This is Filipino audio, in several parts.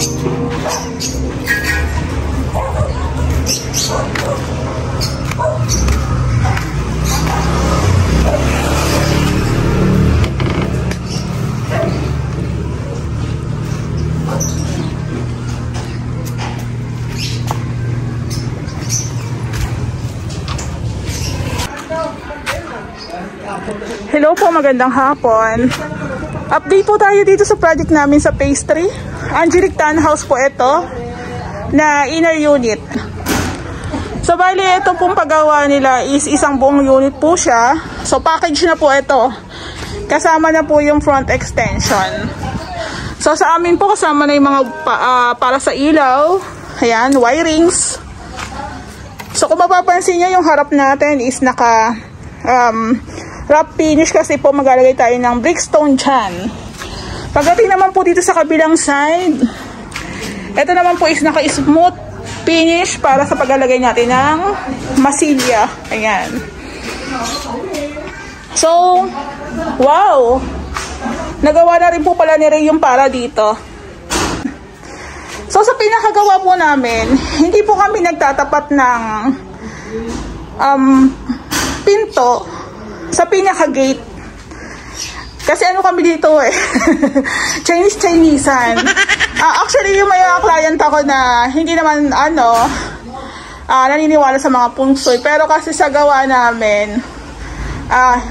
Hello po, magandang hapon. Update po tayo dito sa project namin sa Phase 3. Angelic Townhouse po ito na inner unit. So bali ito pong paggawa nila is isang buong unit po siya. So package na po ito. Kasama na po yung front extension. So sa amin po kasama na yung mga para sa ilaw. Ayan, wirings. So kung mapapansin nyo, yung harap natin is naka wrap finish kasi po maglalagay tayo ng brickstone dyan. Pagdating naman po dito sa kabilang side, ito naman po is naka-smooth finish para sa paglalagay natin ng masilya. Ayan. So, wow! Nagawa na rin po pala ni Ray yung para dito. So, sa pinakagawa po namin, hindi po kami nagtatapat ng pinto sa pinaka-gate. Kasi ano kami dito eh. Chinese-Chinesean. Actually, yung may client ako na hindi naman naniniwala sa mga pungsoy. Pero kasi sa gawa namin,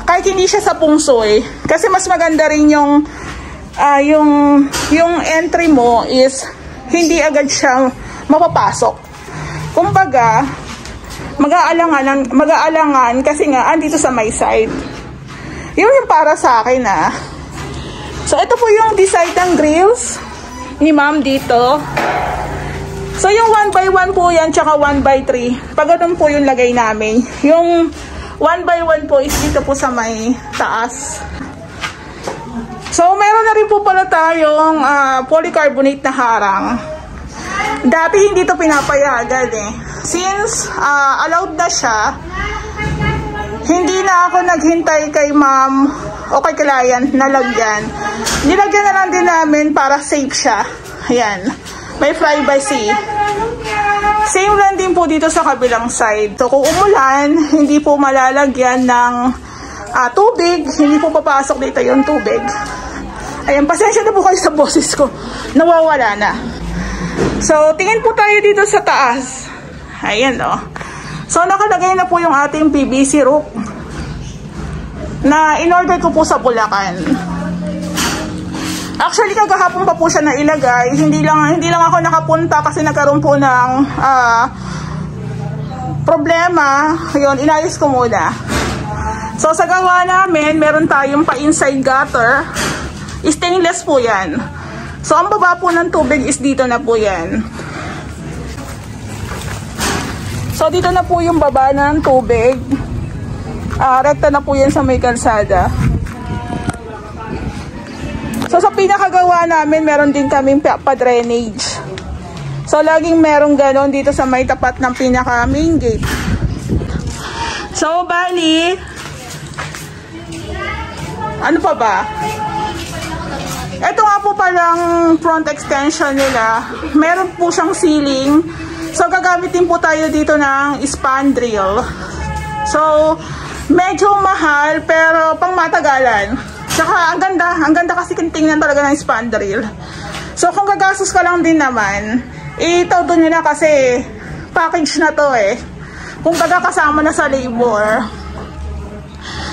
kahit hindi siya sa pungsoy, kasi mas maganda rin yung entry mo is hindi agad siya mapapasok. Kumbaga, mag-aalangan kasi nga andito sa my side. Yun yung para sa akin So ito po yung design ng grills ni ma'am dito. So yung 1x1 po yan, tsaka 1x3. Pag ganun po yung lagay namin. Yung 1x1 po is dito po sa may taas. So meron na rin po pala tayong polycarbonate na harang. Dati hindi to pinapayagan eh. Since allowed na siya, hindi na ako naghintay kay ma'am o kay client na lagyan. Nilagyan na lang din namin para safe siya. Ayan. May privacy. Same lang din po dito sa kabilang side. So kung umulan, hindi po malalagyan ng tubig. Hindi po papasok dito yung tubig. Ayan, pasensya na po kayo sa boses ko. Nawawala na. So tingin po tayo dito sa taas. Ayan o. So nakalagay na po yung ating PVC roof na in-order ko po sa Bulacan. Actually kagahapon pa po siya na ilagay. Hindi lang ako nakapunta kasi nagkaroon po ng problema. Yun, inayos ko muna. So sa gawa namin, meron tayong pa-inside gutter. Stainless po yan. So ang baba po ng tubig is dito na po yan. So dito na po yung baba ng tubig. Rekta na po yan sa may kalsada. So sa pinakagawa namin, meron din kaming pa-drainage. So laging merong ganon dito sa may tapat ng pinaka main gate. So bali, ano pa ba? Ito nga po palang front extension nila. Meron po siyang ceiling. So gagamitin po tayo dito ng spandrel. So medyo mahal pero pang matagalan. Tsaka ang ganda kasi tingnan talaga ng spandrel. So kung gagastos ka lang din naman, ito nyo na kasi package na to eh. Kung kasama na sa labor.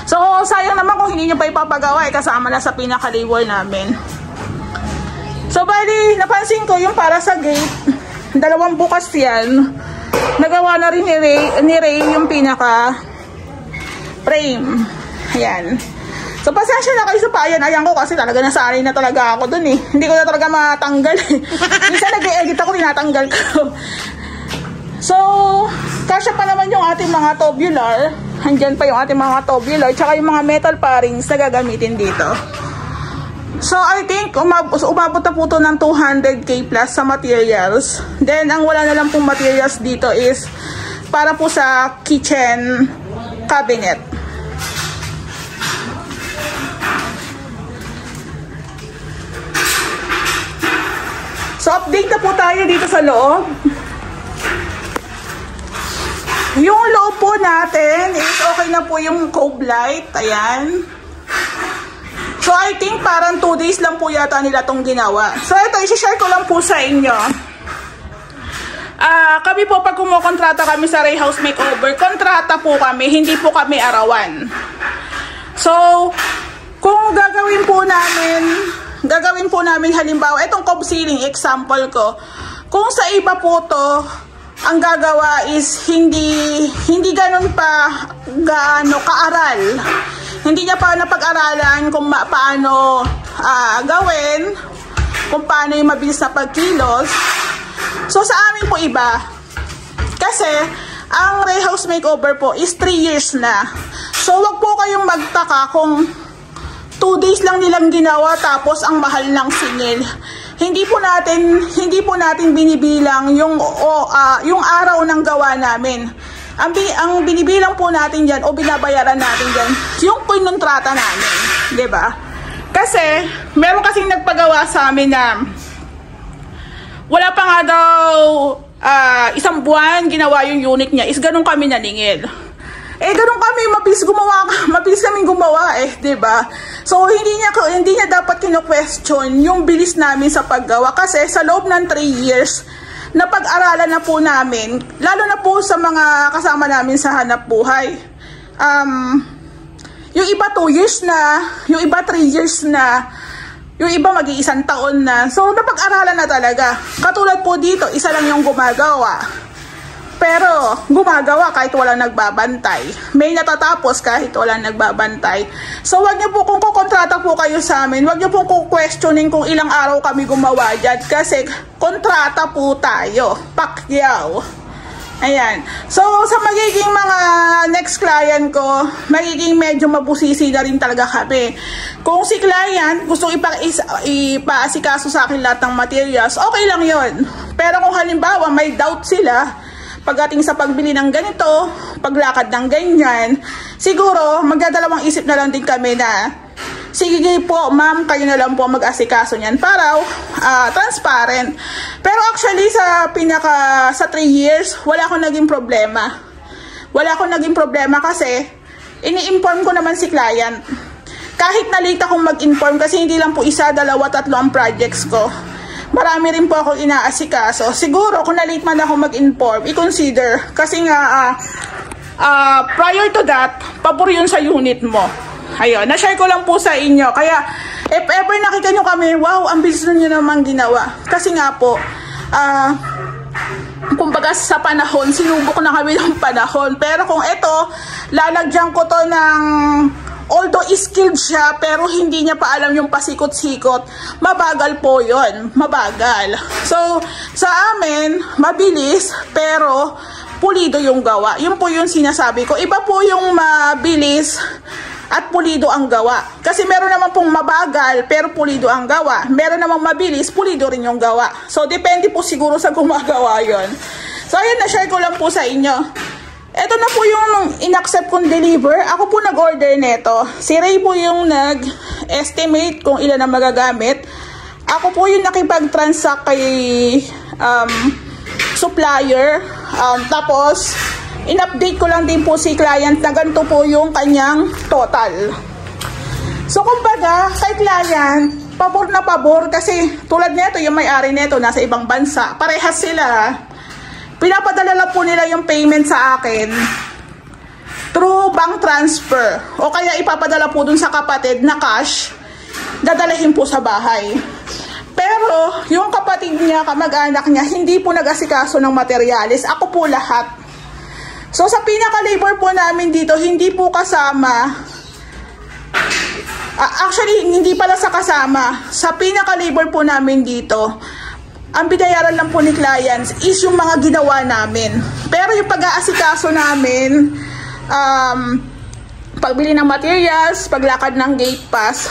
So sayang naman kung hindi nyo pa ipapagawa eh, kasama na sa pinaka-labor namin. So bali, napansin ko yung para sa gate, dalawang bukas yan. Nagawa na rin ni Ray yung pinaka frame. Ayan. So pasensya na kayo sa payan-ayan ko kasi talaga nasanay na talaga ako dun eh. Hindi ko na talaga matanggal eh. Minsan nag-e-edit ako, tinatanggal ko. So, kasya pa naman yung ating mga tubular. Andyan pa yung ating mga tubular. Tsaka yung mga metal parings na gagamitin dito. So, I think umabot na po ito ng 200k plus sa materials. Then, ang wala na lang pong materials dito is para po sa kitchen cabinet. So, update na po tayo dito sa loob. Yung loob po natin is okay na po yung cove light. Ayan. So, I think parang 2 days lang po yata nila itong ginawa. So, ito, isi-share ko lang po sa inyo. Kami po, pag kumukontrata kami sa Ray House Makeover, kontrata po kami, hindi po kami arawan. So, kung gagawin po namin halimbawa, itong cove ceiling, example ko, kung sa iba po to, ang gagawa is hindi ganun pa gaano kaaral. Hindi niya pa napag-aralan kung paano gawin, kung paano yung mabilis na pagkilos. So, sa amin po iba. Kasi, ang Ray House Makeover po is 3 years na. So, wag po kayong magtaka kung 2 days lang nilang ginawa tapos ang mahal ng singil. Hindi po natin binibilang yung araw ng gawa namin. Ang binibilang po natin diyan o binabayaran natin diyan yung kontrata namin, 'di ba? Kasi meron kasing nagpagawa sa amin na wala pa nga daw 1 buwan ginawa yung unit niya, is ganun kami naningil. Ganun kami, mabilis kaming gumawa 'di ba? So hindi niya dapat kino-question yung bilis namin sa paggawa kasi sa loob ng 3 years na pag-aralan na po namin, lalo na po sa mga kasama namin sa hanap buhay. Yung iba 2 years na, yung iba 3 years na, yung iba mag-1 taon na. So, napag-aralan na talaga. Katulad po dito, isa lang yung gumagawa. Pero, gumagawa kahit walang nagbabantay. May natatapos kahit walang nagbabantay. So, wag niyo po, kung kukontrata po kayo sa amin, wag niyo po questioning kung ilang araw kami gumawa dyan. Kasi, kontrata po tayo. Pakyaw. Ayan. So, sa magiging mga next client ko, magiging medyo mabusisi na rin talaga kami. Kung si client gusto ipaasikaso sa akin lahat ng materials, okay lang yon. Pero kung halimbawa may doubt sila, pagdating sa pagbili ng ganito, paglakad ng ganyan, siguro magdadalawang isip na lang din kami na, sige po ma'am, kayo na lang po mag-asikaso niyan para transparent. Pero actually sa 3 years, wala akong naging problema. Wala akong naging problema kasi ini-inform ko naman si client. Kahit na late akong mag-inform kasi hindi lang po 1, 2, 3 ang projects ko. Marami rin po ako inaasikaso. Siguro, kung na-late man ako mag-inform, i-consider. Kasi nga, prior to that, pabor yun sa unit mo. Ayun, na-share ko lang po sa inyo. Kaya, if ever nakita nyo kami, wow, ang bilis nyo naman ginawa. Kasi nga po, kumbaga sa panahon, sinubok na kami ng panahon. Pero kung ito, lalagyan ko to ng, although skilled siya, pero hindi niya pa alam yung pasikot-sikot, mabagal po yun. Mabagal. So, sa amin, mabilis, pero pulido yung gawa. Yun po yung sinasabi ko. Iba po yung mabilis at pulido ang gawa. Kasi meron naman pong mabagal, pero pulido ang gawa. Meron namang mabilis, pulido rin yung gawa. So, depende po siguro sa gumagawa yun. So, ayan, na-share ko lang po sa inyo. Ito na po yung in-accept kong deliver. Ako po nag-order neto. Si Ray po yung nag-estimate kung ilan ang magagamit. Ako po yung nakipag-transact kay supplier. Tapos, in-update ko lang din po si client na ganito po yung kanyang total. So, kumbaga, kay client, pabor na pabor kasi tulad neto, yung may-ari neto nasa ibang bansa. Parehas sila. Pinapadala lang po nila yung payment sa akin through bank transfer. O kaya ipapadala po dun sa kapatid na cash, dadalahin po sa bahay. Pero, yung kapatid niya, kamag-anak niya, hindi po nag-asikaso ng materialis. Ako po lahat. So, sa pinaka-labor po namin dito, hindi po kasama. Actually, hindi pala sa kasama. Sa pinaka-labor po namin dito, ang binayaran lang po ni clients is yung mga ginawa namin. Pero yung pag-aasikaso namin, pagbili ng materials, paglakad ng gate pass,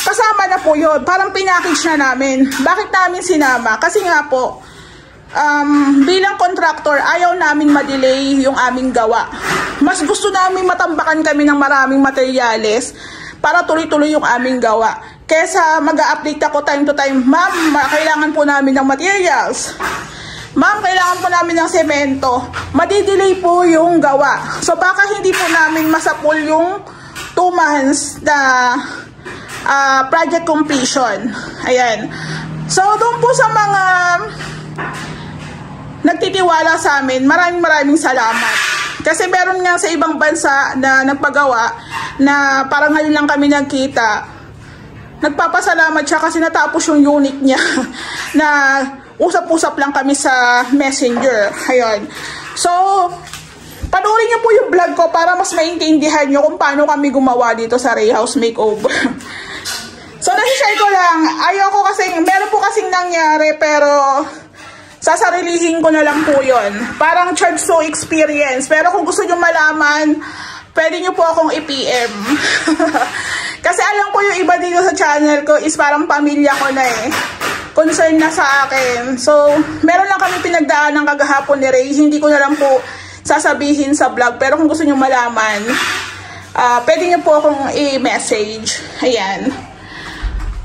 kasama na po yun. Parang pinackage na namin. Bakit namin sinama? Kasi nga po, bilang contractor, ayaw namin ma-delay yung aming gawa. Mas gusto namin matambakan kami ng maraming materyales para tuloy-tuloy yung aming gawa. kesa mag-update ako time to time, ma'am, kailangan po namin ng materials. Ma'am, kailangan po namin ng semento. Madidelay po yung gawa. So, baka hindi po namin masapul yung 2 months na project completion. Ayan. So, doon po sa mga nagtitiwala sa amin, maraming salamat. Kasi meron nga sa ibang bansa na nagpagawa na parang ngayon lang kami nagkita. Nagpapasalamat siya kasi natapos yung unit niya na usap-usap lang kami sa Messenger. Ayun. So, panoorin niyo po yung vlog ko para mas maintindihan niyo kung paano kami gumawa dito sa Ray House Makeover. So, nasi-share ko lang. Ayoko kasi, meron po kasing nangyari pero sasarilihin ko na lang po yun. Parang charge to experience. Pero kung gusto niyo malaman, pwede niyo po akong i-PM. Kasi alam ko yung iba dito sa channel ko is parang pamilya ko na eh. Concern na sa akin. So, meron lang kami pinagdaan ng kagahapon ni Ray. Hindi ko na lang po sasabihin sa vlog. Pero kung gusto niyo malaman, pwede niyo po akong i-message. Ayan.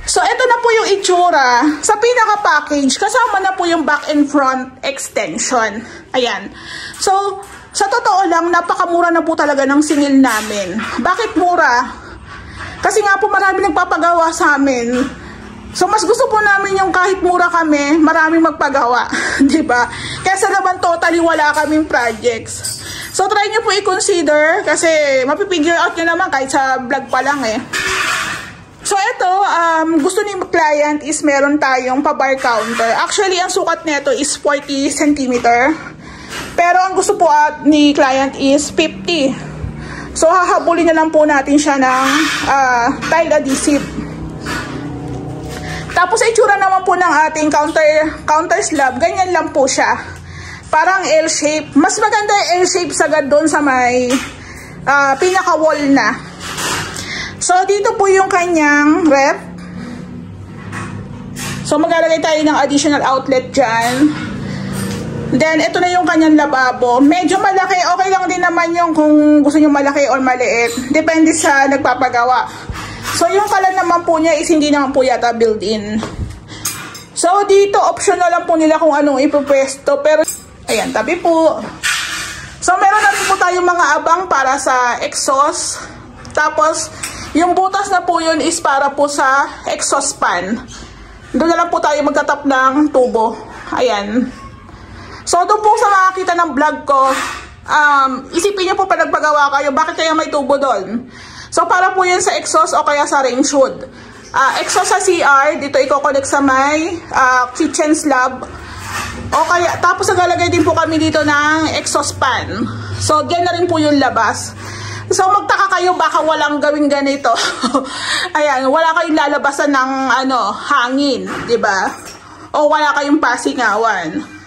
So, ito na po yung itsura. Sa pinaka-package, kasama na po yung back and front extension. Ayan. So, sa totoo lang, napakamura na po talaga ng singil namin. Bakit mura? Kasi nga po marami nagpapagawa sa amin. So, mas gusto po namin yung kahit mura kami, maraming magpagawa. Diba? Kesa naman totally wala kaming projects. So, try nyo po i-consider kasi mapipigure out nyo naman kahit sa vlog pa lang eh. So, ito, gusto ni client is meron tayong pa-bar counter. Actually, ang sukat nito is 40 cm. Pero ang gusto po ni client is 50. So, hahabulin na lang po natin siya ng tile adhesive. Tapos, itsura naman po ng ating counter slab. Ganyan lang po siya. Parang L-shape. Mas maganda yung L-shape sagad doon sa may pinaka-wall na. So, dito po yung kanyang ref. So, maglalagay tayo ng additional outlet dyan. Then, ito na yung kanyang lababo. Medyo malaki. Okay lang din naman yung kung gusto nyo malaki or maliit. Depende sa nagpapagawa. So, yung kalan naman po niya is hindi naman po yata built-in. So, dito, optional lang po nila kung anong ipupwesto. Pero, ayan, tabi po. So, meron na rin po tayong mga abang para sa exhaust. Tapos, yung butas na po yun is para po sa exhaust fan. Doon na lang po tayo magtatap ng tubo. Ayan. So, doon po sa makakita ng vlog ko, isipin niyo po pa nagpagawa kayo, bakit kaya may tubo doon? So, para po yan sa exhaust o kaya sa range hood. Exhaust sa CR, dito i-connect sa may kitchen slab. O kaya, tapos nagalagay din po kami dito ng exhaust fan. So, dyan na rin po yung labas. So, magtaka kayo, baka walang gawin ganito. Ayan, wala kayong lalabasan ng hangin, diba? O wala kayong pasingawan.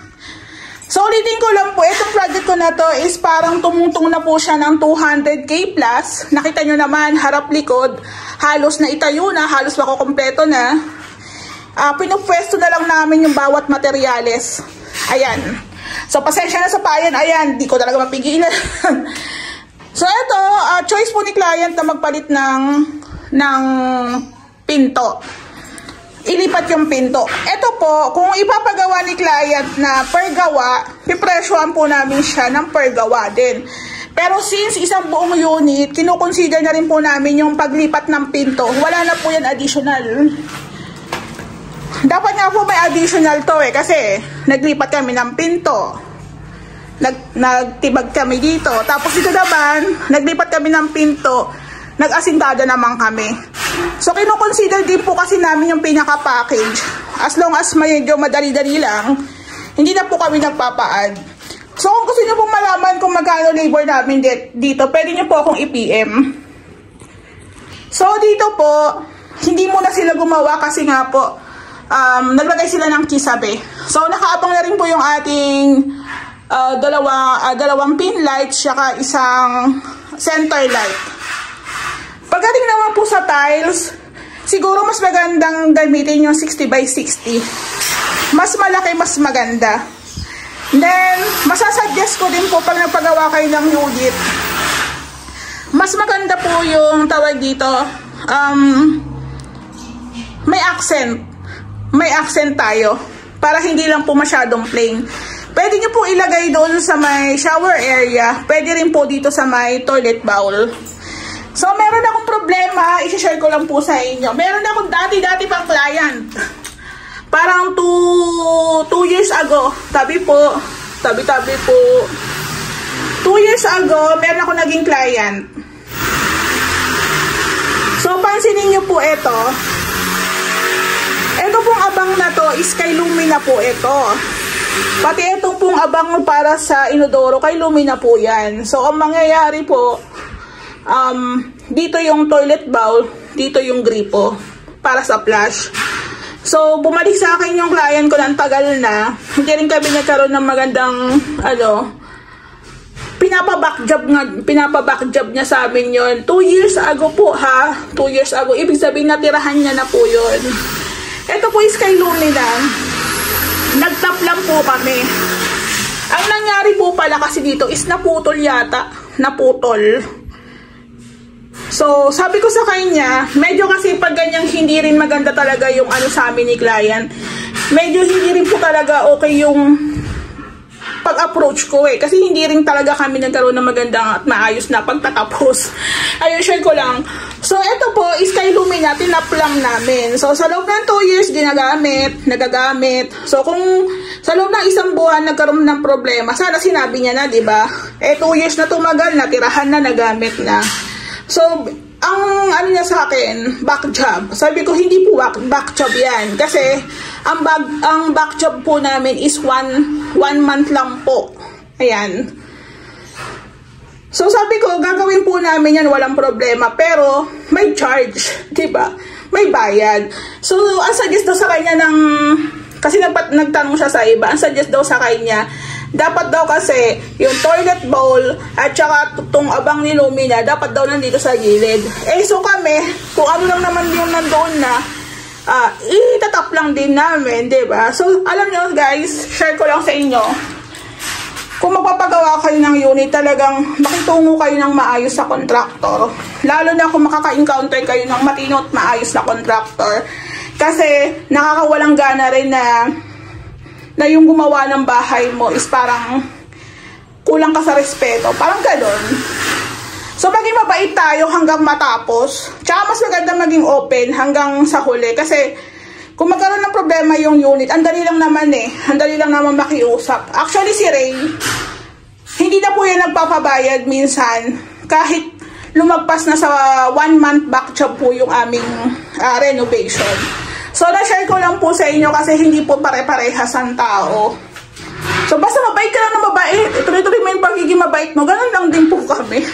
So, ulitin ko lang po, itong project ko na to is parang tumungtong na po siya ng 200k plus. Nakita nyo naman, harap-likod, halos na itayo na, halos makukompleto na. Pinupwesto na lang namin yung bawat materyales. Ayan. So, pasensya na sa payan. Ayan, di ko talaga mapigilan. So, ito, choice po ni client na magpalit ng pinto. Ilipat yung pinto. Ito po, kung ipapagawa ni client na per gawa, pipresyohan po namin siya ng per gawa din. Pero since isang buong unit, kinukonsider na rin po namin yung paglipat ng pinto. Wala na po yan additional. Dapat nga po may additional to eh, kasi naglipat kami ng pinto. Nagtibag kami dito. Tapos dito naman, naglipat kami ng pinto. Nag-asintada naman kami. So, kinukonsider din po kasi namin yung pinaka-package. As long as medyo madali-dali lang, hindi na po kami nagpapa-add. So, kung gusto nyo pong malaman kung magkano labor namin dito, pwede nyo po akong i-PM. So, dito po, hindi muna sila gumawa kasi nga po, naglagay sila ng kisabe. So, nakaabang na rin po yung ating dalawang pin lights, saka isang center light. Pagdating naman po sa tiles, siguro mas magandang gamitin yung 60 by 60. Mas malaki, mas maganda. Then, masasuggest ko din po pag nagpagawa kayo ng unit, mas maganda po yung tawag dito, may accent. May accent tayo. Para hindi lang po masyadong plain. Pwede nyo po ilagay doon sa may shower area. Pwede rin po dito sa may toilet bowl. So, meron akong problema. I-share ko lang po sa inyo. Meron akong dati pang client. Parang 2 years ago. Tabi po. Tabi po. 2 years ago, meron akong naging client. So, pansinin nyo po ito. Ito pong abang na to is kay Lumina po ito. Pati itong pong abang para sa inodoro, kay Lumina po yan. So, ang mangyayari po, dito yung toilet bowl, dito yung gripo para sa flush. So, bumalik sa akin yung client ko ng tagal na. Hindi rin kami nagkaroon ng magandang, pinapaback job niya sa amin yun. 2 years ago po ha. 2 years ago. Ibig sabihin natirahan niya na po yun. Ito po is kay Lumina. Nagtap lang po kami. Ang nangyari po pala kasi dito is naputol yata. Naputol. So, sabi ko sa kanya, medyo kasi pag ganyang hindi rin maganda talaga yung sa amin ni client. Medyo hindi rin po talaga okay yung pag-approach ko kasi hindi rin talaga kami nagkaroon ng magandang at maayos na pagtatapos. Ayun, share ko lang. So, ito po is kay Lumina, tinap lang namin. So, sa loob ng 2 years, nagagamit. So, kung sa loob ng 1 buwan nagkaroon ng problema, sana sinabi niya na, diba? 2 years na tumagal, natirahan na, nagamit na. So, ang niya sa akin, back job. Sabi ko, hindi po back job yan. Kasi, ang back job po namin is 1 month lang po. Ayan. So, sabi ko, gagawin po namin yan, walang problema. Pero, may charge. Diba? May bayad. So, ang suggest daw sa kanya kasi nagtanong siya sa iba, ang suggest daw sa kanya, dapat daw kasi yung toilet bowl at saka itong abang ni Lumina dapat daw nandito sa gilid. So kami, kung ano lang naman yung nandoon na, itatap lang din namin, diba? So alam nyo guys, share ko lang sa inyo, kung magpapagawa kayo ng unit, talagang makitungo kayo ng maayos sa contractor. Lalo na kung makaka-encounter kayo ng matino at maayos na contractor. Kasi nakakawalang gana rin na yung gumawa ng bahay mo is parang kulang ka sa respeto. Parang gano'n. So, maging mabait tayo hanggang matapos. Tsaka mas maganda maging open hanggang sa huli. Kasi, kung magkaroon ng problema yung unit, ang dali lang naman Ang dali lang naman makiusap. Actually, si Ray, hindi na po yan nagpapabayad minsan. Kahit lumagpas na sa 1 month back job po yung aming renovation. So, na-share ko lang po sa inyo kasi hindi po pare-parehas ang tao. So, basta mabait ka lang na mabait. Ituloy-tuloy mo yung pagiging mabait mo. Ganun lang din po kami.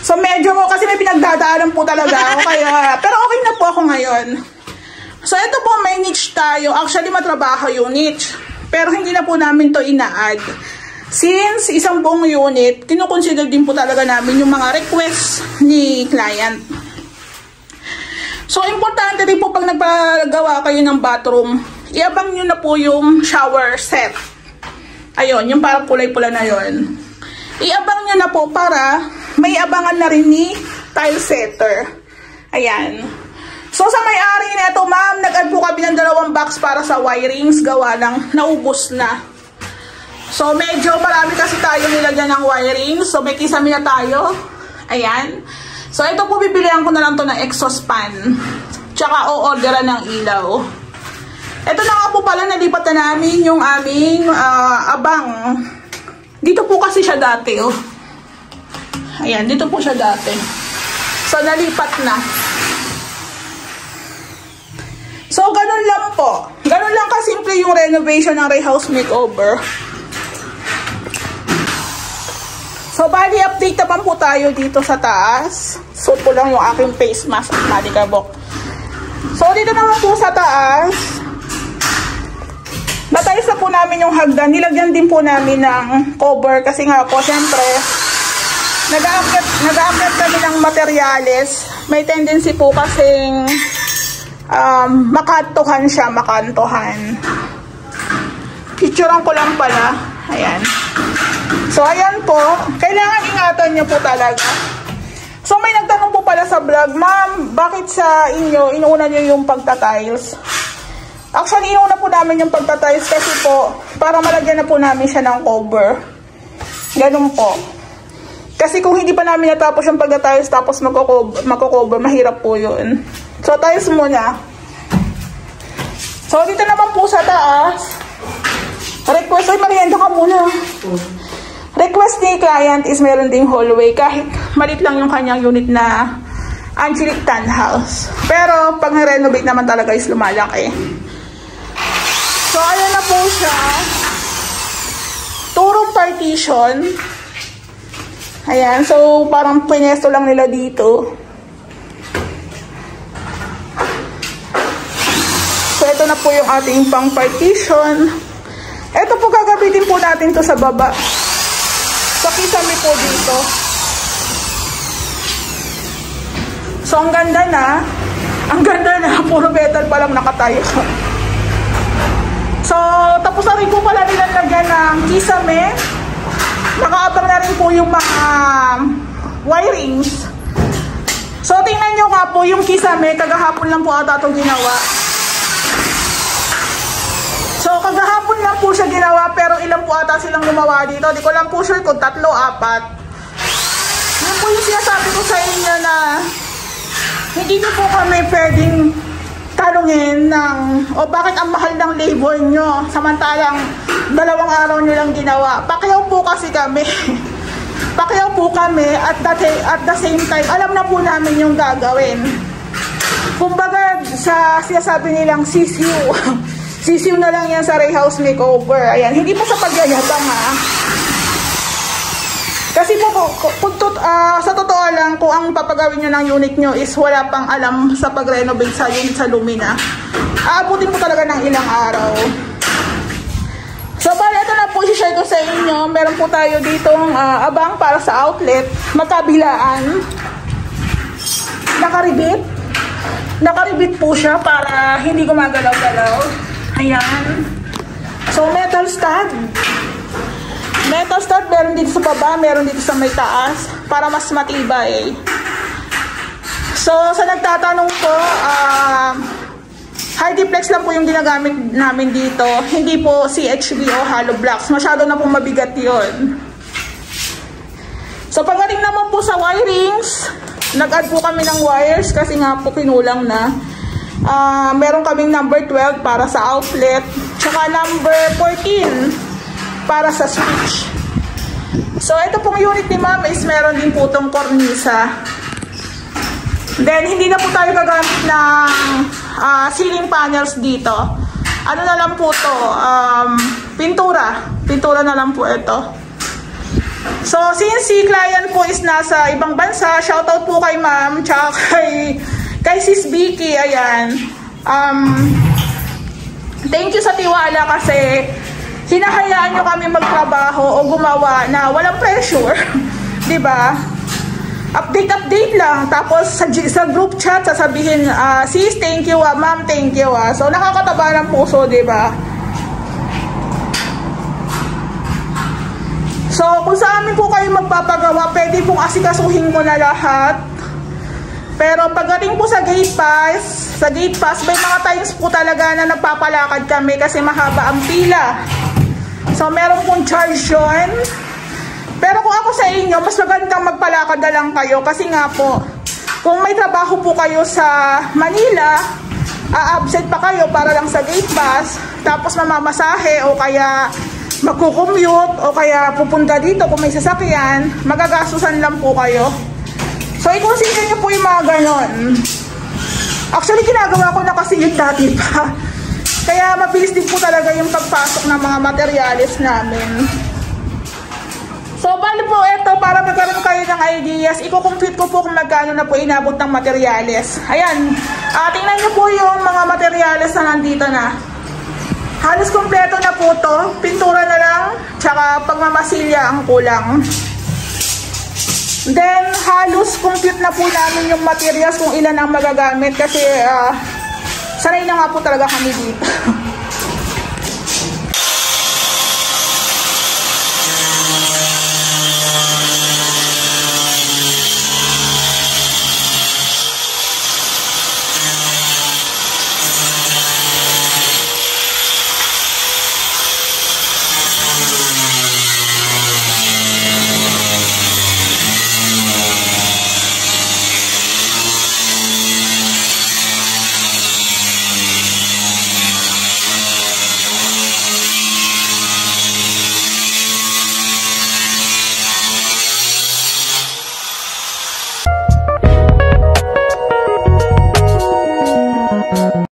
So, medyo kasi may pinagdadaanan po talaga ako. Pero okay na po ako ngayon. So, ito po may niche tayo. Actually, matrabaho yung niche. Pero hindi na po namin to ina-add. Since isang buong unit, kinukonsider din po talaga namin yung mga requests ni client. So, importante din po pag nagpagawa kayo ng bathroom, iabang nyo na po yung shower set. Ayun, yung parang kulay-pula na yun. Iabang nyo na po para may abangan na rin ni tile setter. Ayan. So, sa may-ari nito, ma'am, nag-add po kami ng 2 box para sa wirings, gawa ng naubos na. So, medyo marami kasi tayo nilagyan ng wirings. So, may kisame na tayo. Ayan. So, ito po, bibilihan ko na lang to ng exhaust fan. Tsaka, o-orderan ng ilaw. Ito na nga po pala, nalipat na namin yung aming abang. Dito po kasi siya dati, oh. Ayan, dito po siya dati. So, nalipat na. So, ganun lang po. Ganun lang kasimple yung renovation ng Ray House Makeover. So, bali, update naman po tayo dito sa taas. So, po lang yung aking face mask at malikabok. So, dito naman po sa taas, natayos na po namin yung hagdan. Nilagyan din po namin ng cover kasi nga po, syempre, nag-a-upgrade kami ng materyales. May tendency po kasing makantuhan siya, makantuhan. Picturean ko lang pala. Ayan. So, ayan po. Kailangan ingatan nyo po talaga. So, may nagtanong po pala sa vlog, ma'am, bakit sa inyo, inuuna nyo yung pagta-tiles? Actually, inuuna po namin yung pagta-tiles kasi po, para malagyan na po namin siya ng cover. Ganun po. Kasi kung hindi pa namin natapos yung pagta-tiles tapos magko-cover, mahirap po yun. So, tiles muna. So, dito naman po sa taas, request, ay merienda ka muna. Request ni client is meron ding hallway kahit malit lang yung kanyang unit na Angelic Townhouse. Pero pag na-renovate naman talaga is lumalaki. So ayan na po siya. 2-room partition. Ayan, so parang pinesto lang nila dito. So ito na po yung ating pang partition. Ito po gagamitin po natin to sa baba. So, kisame po dito. So, ang ganda na. Ang ganda na. Puro metal pa lang nakatayo. So, tapos na rin po pala nilalagyan ng kisame. Nakaabang na rin po yung mga wirings. So, tingnan nyo nga po yung kisame. Kagahapon lang po ata itong ginawa. So, kagahapon lang po siya ginawa, pero ilang po ata silang gumawa dito. Di ko lang po sure kung 3, 4. Yun po yung sinasabi ko sa inyo na hindi nyo po kami pwedeng talungin ng, o bakit ang mahal ng labor nyo, samantalang 2 araw nyo lang ginawa. Pakyaw po kasi kami. Pakyaw po kami at the same time, alam na po namin yung gagawin. Kumbaga, sa sinasabi nilang sisiw. Sisiw na lang yan sa Ray House Makeover. Ayan, hindi po sa pagyayabang ha. Kasi po, sa totoo lang, kung ang papagawin nyo ng unit nyo is wala pang alam sa pag-renovate sa unit sa Lumina, aabutin po talaga ng ilang araw. So, bali, ito na po i-share ko sa inyo. Meron po tayo ditong abang para sa outlet. Magkabilaan. Nakaribit. Nakaribit po siya para hindi gumagalaw-galaw. Ayan. So, metal stud. Metal stud, meron dito sa baba, meron dito sa may taas, para mas matibay. So, sa nagtatanong po, Hardiplex lang po yung ginagamit namin dito. Hindi po CHB o hollow blocks. Masyado na pong mabigat yun. So, pagdating naman po sa wirings, nag-add po kami ng wires kasi nga po kinulang na. Meron kaming number 12 para sa outlet, tsaka number 14 para sa switch. So, ito pong unit ni ma'am is meron din po itong kornisa. Then, hindi na po tayo gagamit ng ceiling panels dito. Ano na lang po to? Pintura. Pintura na lang po ito. So, since si client po is nasa ibang bansa, shoutout po kay ma'am, tsaka kay Sis Vicky, ayan. Thank you sa tiwala kasi hinahayaan nyo kami magtrabaho o gumawa na walang pressure. Diba? Update lang. Tapos sa group chat, sasabihin, sis, thank you, ma'am, thank you. So, nakakataba ng puso, diba? So, kung sa amin po kayo magpapagawa, pwede pong asikasuhin ko na lahat. Pero pagdating po sa gate pass, may mga times po talaga na nagpapalakad kami kasi mahaba ang pila. So, meron pong charge yun. Pero kung ako sa inyo, mas magandang magpalakad na lang kayo kasi nga po, kung may trabaho po kayo sa Manila, absent pa kayo para lang sa gate pass, tapos mamamasahe o kaya magkukommute o kaya pupunta dito kung may sasakyan, magagastusan lang po kayo. So, i-consider nyo po yung mga ganon. Actually, ginagawa ko na kasi yun dati pa. Kaya mabilis din po talaga yung pagpasok ng mga materyales namin. So, bali po ito, para magkaroon kayo ng ideas, i-compute ko po kung magkano na po inabot ng materyales. Ayan, tingnan nyo po yung mga materyales na nandito na. Halos kompleto na po to. Pintura na lang, tsaka pagmamasilya ang kulang. Then, halos compute na po namin yung materials kung ilan ang magagamit kasi sanay na nga po talaga kami dito.